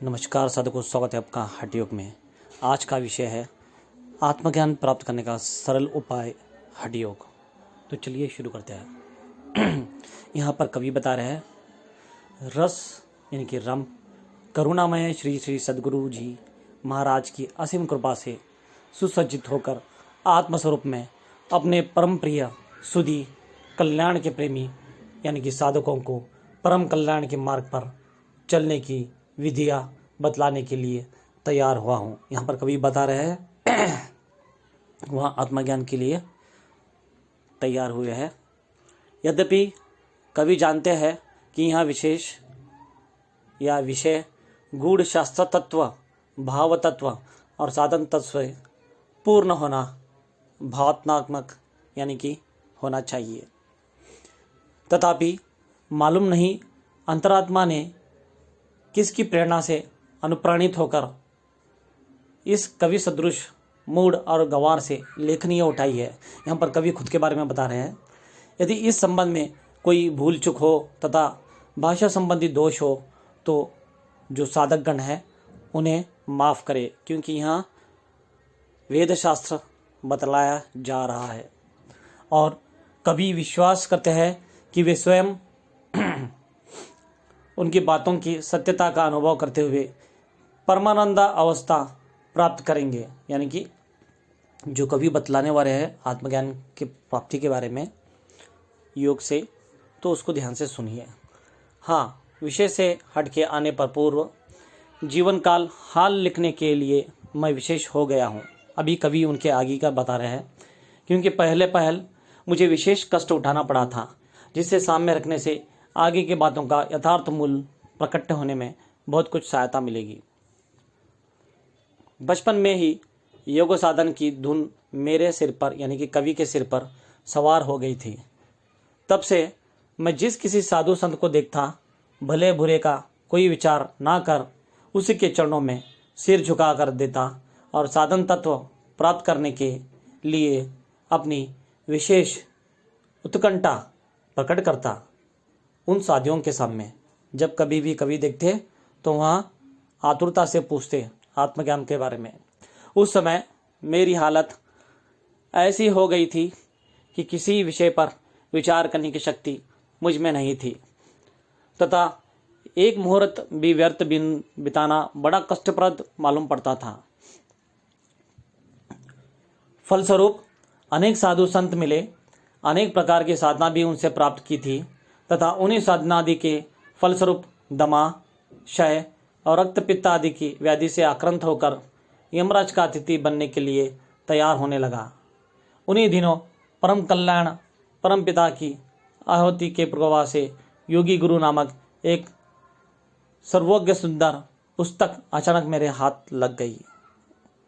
नमस्कार साधकों, स्वागत है आपका हठ योग में। आज का विषय है आत्मज्ञान प्राप्त करने का सरल उपाय हठ योग। तो चलिए शुरू करते हैं। यहाँ पर कवि बता रहे हैं रस यानी कि रम करुणामय श्री श्री सद्गुरु जी महाराज की असीम कृपा से सुसज्जित होकर आत्मस्वरूप में अपने परम प्रिय सुधी कल्याण के प्रेमी यानी कि साधकों को परम कल्याण के मार्ग पर चलने की विधियाँ बतलाने के लिए तैयार हुआ हूँ। यहाँ पर कवि बता रहे हैं वह आत्मज्ञान के लिए तैयार हुए हैं। यद्यपि कवि जानते हैं कि यह विशेष या विषय गूढ़ शास्त्र तत्व, भाव तत्व और साधन तत्व से पूर्ण होना भावनात्मक यानी कि होना चाहिए। तथापि मालूम नहीं अंतरात्मा ने किसकी प्रेरणा से अनुप्राणित होकर इस कवि सदृश मूड और गंवार से लेखनीय उठाई है। यहाँ पर कवि खुद के बारे में बता रहे हैं, यदि इस संबंध में कोई भूल चूक हो तथा भाषा संबंधी दोष हो तो जो साधकगण हैं उन्हें माफ़ करे, क्योंकि यहाँ वेद शास्त्र बतलाया जा रहा है और कवि विश्वास करते हैं कि वे स्वयं उनकी बातों की सत्यता का अनुभव करते हुए परमानंद अवस्था प्राप्त करेंगे। यानी कि जो कवि बतलाने वाले हैं आत्मज्ञान की प्राप्ति के बारे में योग से, तो उसको ध्यान से सुनिए। हाँ, विषय से हट के आने पर पूर्व जीवन काल हाल लिखने के लिए मैं विशेष हो गया हूँ। अभी कवि उनके आगे का बता रहे हैं, क्योंकि पहल मुझे विशेष कष्ट उठाना पड़ा था, जिससे सामने रखने से आगे की बातों का यथार्थ मूल प्रकट होने में बहुत कुछ सहायता मिलेगी। बचपन में ही योग साधन की धुन मेरे सिर पर यानी कि कवि के सिर पर सवार हो गई थी। तब से मैं जिस किसी साधु संत को देखता, भले बुरे का कोई विचार ना कर उसी के चरणों में सिर झुका कर देता और साधन तत्व प्राप्त करने के लिए अपनी विशेष उत्कंठा प्रकट करता। उन साधियों के सामने जब कभी भी कवि देखते तो वहाँ आतुरता से पूछते आत्मज्ञान के बारे में। उस समय मेरी हालत ऐसी हो गई थी कि किसी विषय पर विचार करने की शक्ति मुझ में नहीं थी तथा एक मुहूर्त भी व्यर्थ बिताना बड़ा कष्टप्रद मालूम पड़ता था। फलस्वरूप अनेक साधु संत मिले, अनेक प्रकार की साधना भी उनसे प्राप्त की थी तथा उन्हीं साधना आदि के फलस्वरूप दमा, क्षय और रक्त पित्त आदि की व्याधि से आक्रांत होकर यमराज का अतिथि बनने के लिए तैयार होने लगा। उन्हीं दिनों परम कल्याण परम पिता की आहुति के प्रभाव से योगी गुरु नामक एक सर्वज्ञ सुंदर पुस्तक अचानक मेरे हाथ लग गई।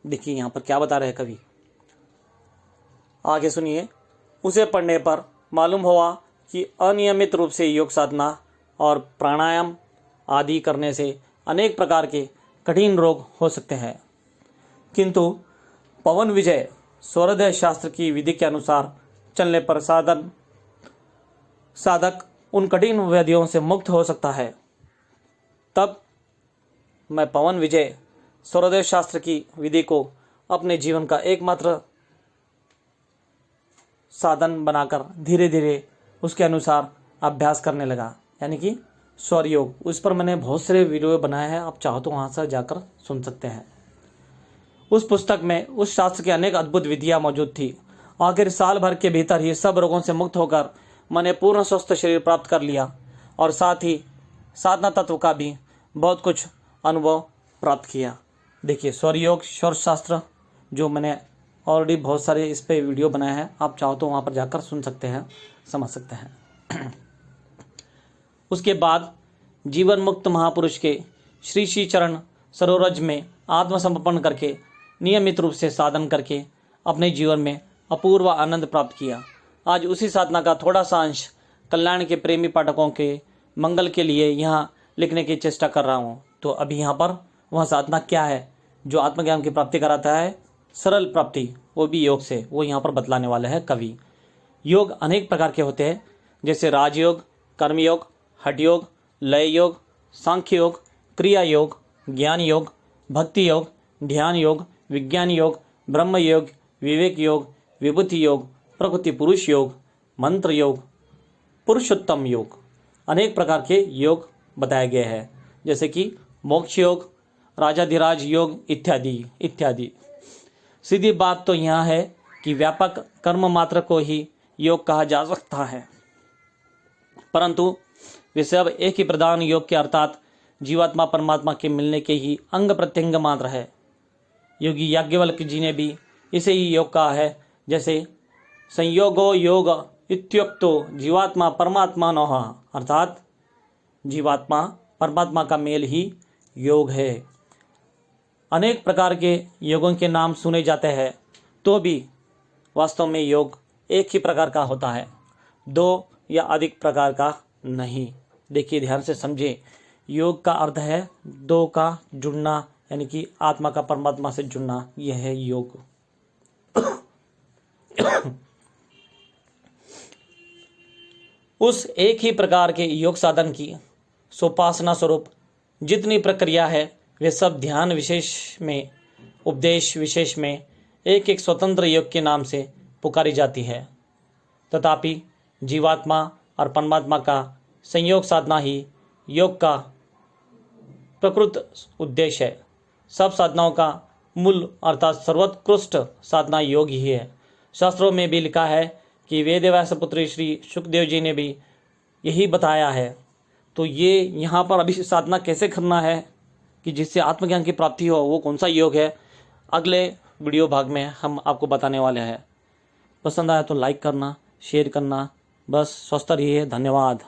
देखिए यहाँ पर क्या बता रहे हैं कवि, आगे सुनिए। उसे पढ़ने पर मालूम हुआ कि अनियमित रूप से योग साधना और प्राणायाम आदि करने से अनेक प्रकार के कठिन रोग हो सकते हैं, किंतु पवन विजय स्वरदय शास्त्र की विधि के अनुसार चलने पर साधक उन कठिन व्याधियों से मुक्त हो सकता है। तब मैं पवन विजय स्वरदय शास्त्र की विधि को अपने जीवन का एकमात्र साधन बनाकर धीरे धीरे उसके अनुसार अभ्यास करने लगा, यानी कि स्वर योग। उस पर मैंने बहुत सारे वीडियो बनाए हैं, आप चाहो तो वहाँ से जाकर सुन सकते हैं। उस पुस्तक में उस शास्त्र की अनेक अद्भुत विधियाँ मौजूद थी। आखिर साल भर के भीतर ही सब रोगों से मुक्त होकर मैंने पूर्ण स्वस्थ शरीर प्राप्त कर लिया और साथ ही साधना तत्व का भी बहुत कुछ अनुभव प्राप्त किया। देखिए स्वर योग, स्वर शास्त्र जो मैंने ऑलरेडी बहुत सारे इस पे वीडियो बनाए हैं, आप चाहो तो वहाँ पर जाकर सुन सकते हैं, समझ सकते हैं। उसके बाद जीवन मुक्त महापुरुष के श्री श्री चरण सरोरज में आत्मसमर्पण करके नियमित रूप से साधन करके अपने जीवन में अपूर्व आनंद प्राप्त किया। आज उसी साधना का थोड़ा सा अंश कल्याण के प्रेमी पाठकों के मंगल के लिए यहाँ लिखने की चेष्टा कर रहा हूँ। तो अभी यहाँ पर वह साधना क्या है जो आत्मज्ञान की प्राप्ति कराता है, सरल प्राप्ति, वो भी योग से, वो यहाँ पर बतलाने वाले हैं कवि। योग अनेक प्रकार के होते हैं, जैसे राजयोग, कर्मयोग, हठ योग, लय योग, सांख्य योग, क्रिया योग, ज्ञान योग, भक्ति योग, ध्यान योग, विज्ञान योग, ब्रह्म योग, विवेक योग, विभूति योग, प्रकृति पुरुष योग, मंत्र योग, पुरुषोत्तम योग, अनेक प्रकार के योग बताए गए हैं, जैसे कि मोक्ष योग, राजाधिराज योग इत्यादि इत्यादि। सीधी बात तो यह है कि व्यापक कर्म मात्र को ही योग कहा जा सकता है, परंतु वे सब एक ही प्रधान योग के अर्थात जीवात्मा परमात्मा के मिलने के ही अंग प्रत्यंग मात्र है। योगी याज्ञवल्क्य जी ने भी इसे ही योग कहा है, जैसे संयोगो योग इत्युक्तो जीवात्मा परमात्मा नोह, अर्थात जीवात्मा परमात्मा का मेल ही योग है। अनेक प्रकार के योगों के नाम सुने जाते हैं, तो भी वास्तव में योग एक ही प्रकार का होता है, दो या अधिक प्रकार का नहीं। देखिए, ध्यान से समझे, योग का अर्थ है दो का जुड़ना, यानी कि आत्मा का परमात्मा से जुड़ना, यह है योग। उस एक ही प्रकार के योग साधन की सोपासना स्वरूप जितनी प्रक्रिया है, वे सब ध्यान विशेष में, उपदेश विशेष में एक एक स्वतंत्र योग के नाम से पुकारी जाती है। तथापि जीवात्मा और परमात्मा का संयोग साधना ही योग का प्रकृत उद्देश्य है। सब साधनाओं का मूल अर्थात सर्वोत्कृष्ट साधना योग ही है। शास्त्रों में भी लिखा है कि वेदव्यास पुत्र श्री सुखदेव जी ने भी यही बताया है। तो ये यहाँ पर अभी साधना कैसे करना है कि जिससे आत्मज्ञान की प्राप्ति हो, वो कौन सा योग है, अगले वीडियो भाग में हम आपको बताने वाले हैं। पसंद आया तो लाइक करना, शेयर करना। बस स्वस्थ रहिए। धन्यवाद।